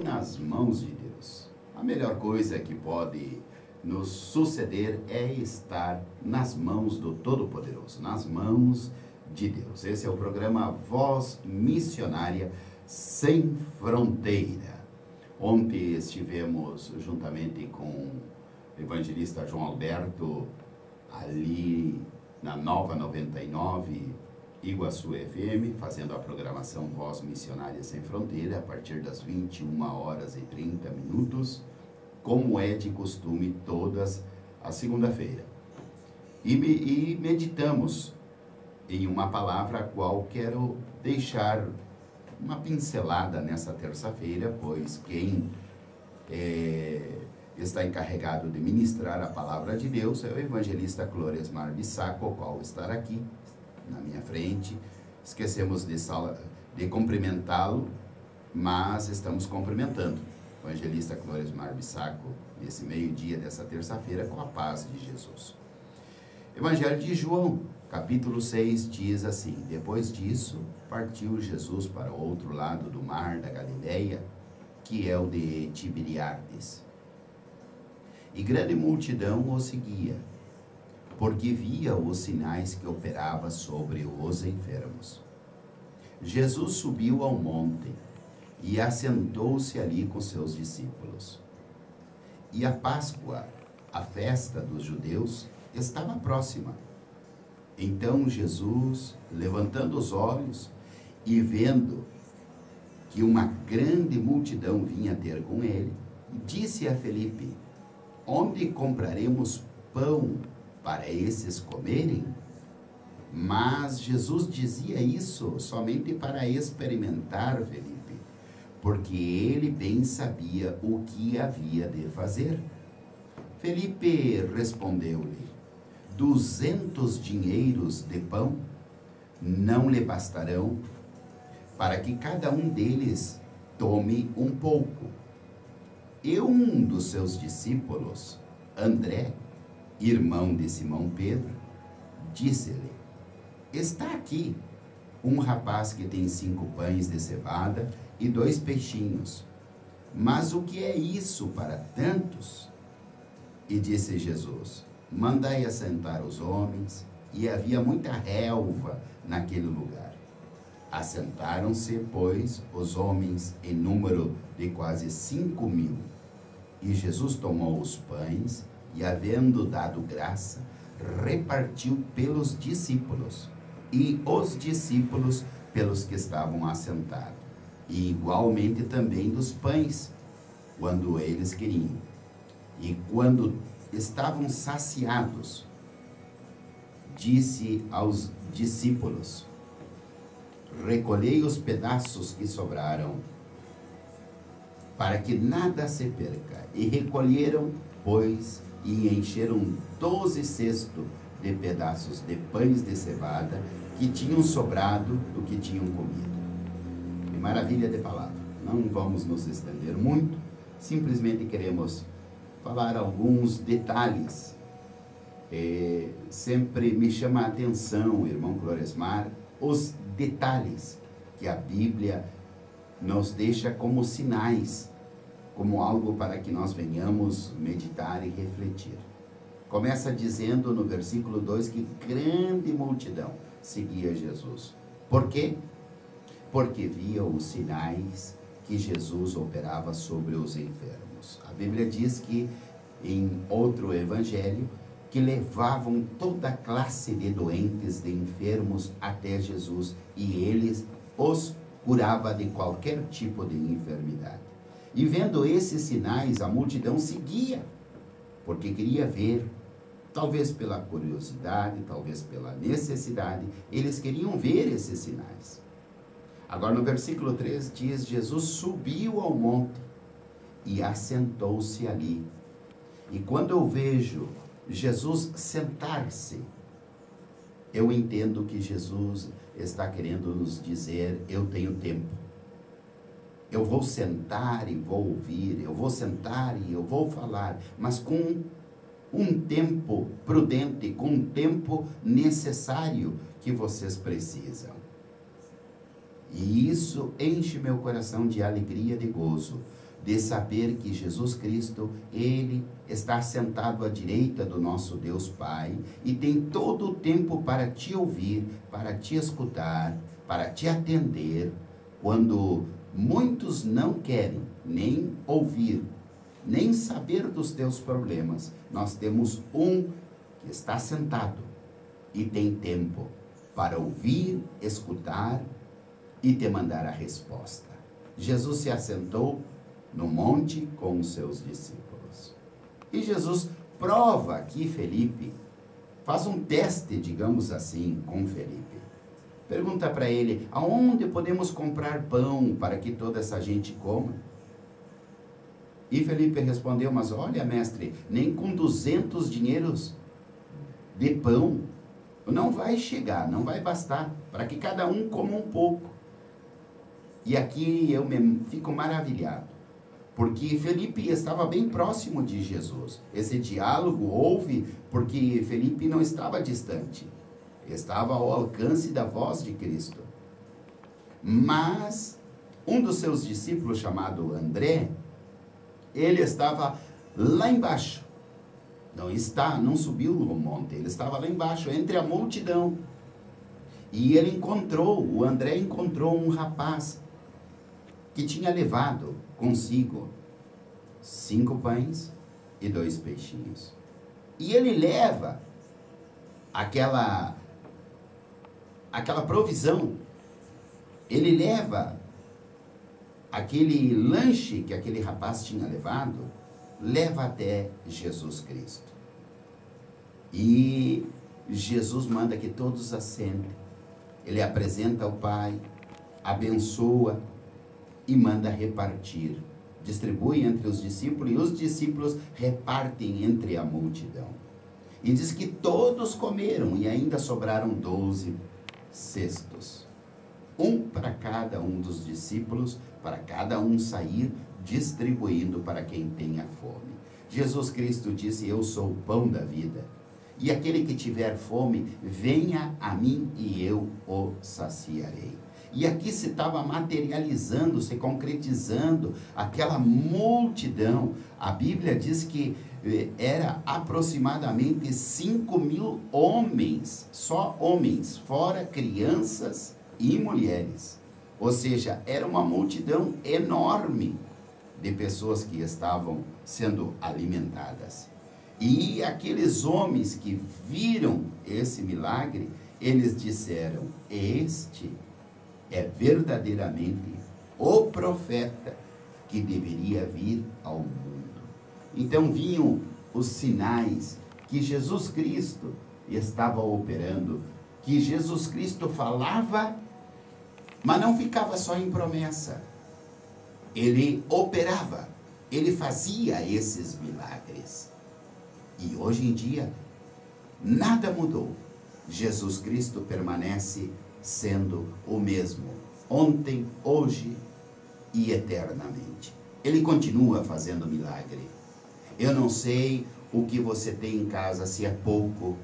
nas mãos de Deus. A melhor coisa que pode nos suceder é estar nas mãos do Todo-Poderoso, nas mãos de Deus. Esse é o programa Voz Missionária Sem Fronteira. Ontem estivemos juntamente com o evangelista João Alberto ali na Nova 99 Iguaçu FM, fazendo a programação Voz Missionária Sem Fronteira a partir das 21h30, como é de costume todas as segunda-feira. E meditamos em uma palavra a qual quero deixar uma pincelada nessa terça-feira, pois quem está encarregado de ministrar a palavra de Deus é o evangelista Cloresmar Bissaco, o qual está aqui na minha frente. Esquecemos de cumprimentá-lo, mas estamos cumprimentando o evangelista Cloresmar Bissaco nesse meio-dia dessa terça-feira com a paz de Jesus. Evangelho de João, capítulo 6, diz assim: depois disso, partiu Jesus para o outro lado do mar da Galileia, que é o de Tiberiades. E grande multidão o seguia, porque via os sinais que operava sobre os enfermos. Jesus subiu ao monte e assentou-se ali com seus discípulos. E a Páscoa, a festa dos judeus, estava próxima. Então Jesus, levantando os olhos e vendo que uma grande multidão vinha ter com ele, disse a Felipe: onde compraremos pão para esses comerem? Mas Jesus dizia isso somente para experimentar Felipe, porque ele bem sabia o que havia de fazer. Felipe respondeu-lhe: 200 dinheiros de pão não lhe bastarão para que cada um deles tome um pouco. E um dos seus discípulos, André, irmão de Simão Pedro, disse-lhe: está aqui um rapaz que tem 5 pães de cevada e 2 peixinhos. Mas o que é isso para tantos? E disse Jesus: mandai assentar os homens. E havia muita relva naquele lugar. Assentaram-se, pois, os homens em número de quase 5.000. E Jesus tomou os pães e, havendo dado graça, repartiu pelos discípulos, e os discípulos pelos que estavam assentados, e igualmente também dos pães, quando eles queriam. E quando estavam saciados, disse aos discípulos: recolhei os pedaços que sobraram, para que nada se perca. E recolheram, pois, e encheram 12 cestos de pedaços de pães de cevada que tinham sobrado do que tinham comido. Que maravilha de palavra. Não vamos nos estender muito, simplesmente queremos falar alguns detalhes. Sempre me chama a atenção, irmão Cloresmar, os detalhes que a Bíblia nos deixa como sinais, como algo para que nós venhamos meditar e refletir. Começa dizendo no versículo 2 que grande multidão seguia Jesus. Por quê? Porque via os sinais que Jesus operava sobre os enfermos. A Bíblia diz que em outro evangelho que levavam toda classe de doentes, de enfermos até Jesus, e eles os curava de qualquer tipo de enfermidade. E vendo esses sinais, a multidão seguia, porque queria ver, talvez pela curiosidade, talvez pela necessidade, eles queriam ver esses sinais. Agora no versículo 3 diz: Jesus subiu ao monte e assentou-se ali. E quando eu vejo Jesus sentar-se, eu entendo que Jesus está querendo nos dizer: eu tenho tempo. Eu vou sentar e vou ouvir, eu vou sentar e eu vou falar, mas com um tempo prudente, com um tempo necessário que vocês precisam. E isso enche meu coração de alegria, de gozo, de saber que Jesus Cristo, Ele está sentado à direita do nosso Deus Pai e tem todo o tempo para te ouvir, para te escutar, para te atender, quando muitos não querem nem ouvir, nem saber dos teus problemas. Nós temos um que está sentado e tem tempo para ouvir, escutar e te mandar a resposta. Jesus se assentou no monte com os seus discípulos. E Jesus prova aqui Felipe, faz um teste, digamos assim, com Felipe. Pergunta para ele, aonde podemos comprar pão para que toda essa gente coma? E Felipe respondeu, mas olha, mestre, nem com 200 dinheiros de pão não vai chegar, não vai bastar, para que cada um coma um pouco. E aqui eu fico maravilhado, porque Felipe estava bem próximo de Jesus. Esse diálogo houve porque Felipe não estava distante, estava ao alcance da voz de Cristo. Mas um dos seus discípulos, chamado André, ele estava lá embaixo. Não subiu o monte, ele estava lá embaixo, entre a multidão. E o André encontrou um rapaz que tinha levado consigo 5 pães e 2 peixinhos. E ele leva aquela provisão, ele leva aquele lanche que aquele rapaz tinha levado, leva até Jesus Cristo. E Jesus manda que todos assentem. Ele apresenta ao Pai, abençoa e manda repartir. Distribui entre os discípulos e os discípulos repartem entre a multidão. E diz que todos comeram e ainda sobraram 12 cestos. Um para cada um dos discípulos, para cada um sair distribuindo para quem tenha fome. Jesus Cristo disse, eu sou o pão da vida. E aquele que tiver fome, venha a mim e eu o saciarei. E aqui se estava materializando, se concretizando aquela multidão. A Bíblia diz que era aproximadamente 5.000 homens, só homens, fora crianças e mulheres. Ou seja, era uma multidão enorme de pessoas que estavam sendo alimentadas. E aqueles homens que viram esse milagre, eles disseram, este é verdadeiramente o profeta que deveria vir ao mundo. Então vinham os sinais que Jesus Cristo estava operando, que Jesus Cristo falava, mas não ficava só em promessa. Ele operava, ele fazia esses milagres. E hoje em dia, nada mudou. Jesus Cristo permanece sendo o mesmo, ontem, hoje e eternamente. Ele continua fazendo milagre. Eu não sei o que você tem em casa, se é pouco,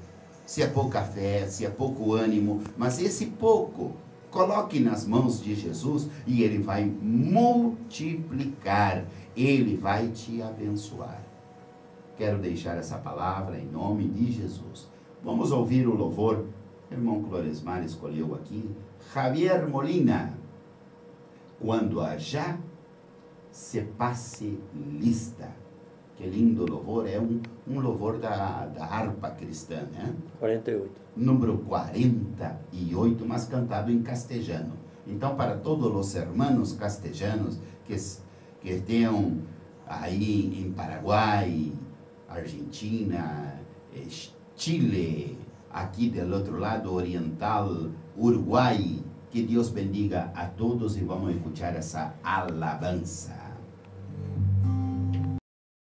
se é pouca fé, se é pouco ânimo, mas esse pouco, coloque nas mãos de Jesus e Ele vai multiplicar, Ele vai te abençoar. Quero deixar essa palavra em nome de Jesus. Vamos ouvir o louvor. O irmão Cloresmar escolheu aqui, Javier Molina, quando a já se passe lista. Que lindo louvor, é um louvor da harpa cristã, né? 48. Número 48, mas cantado em castelhano. Então, para todos os hermanos castellanos que tenham aí em Paraguai, Argentina, Chile, aqui do outro lado oriental, Uruguai, que Deus bendiga a todos e vamos escutar essa alabança.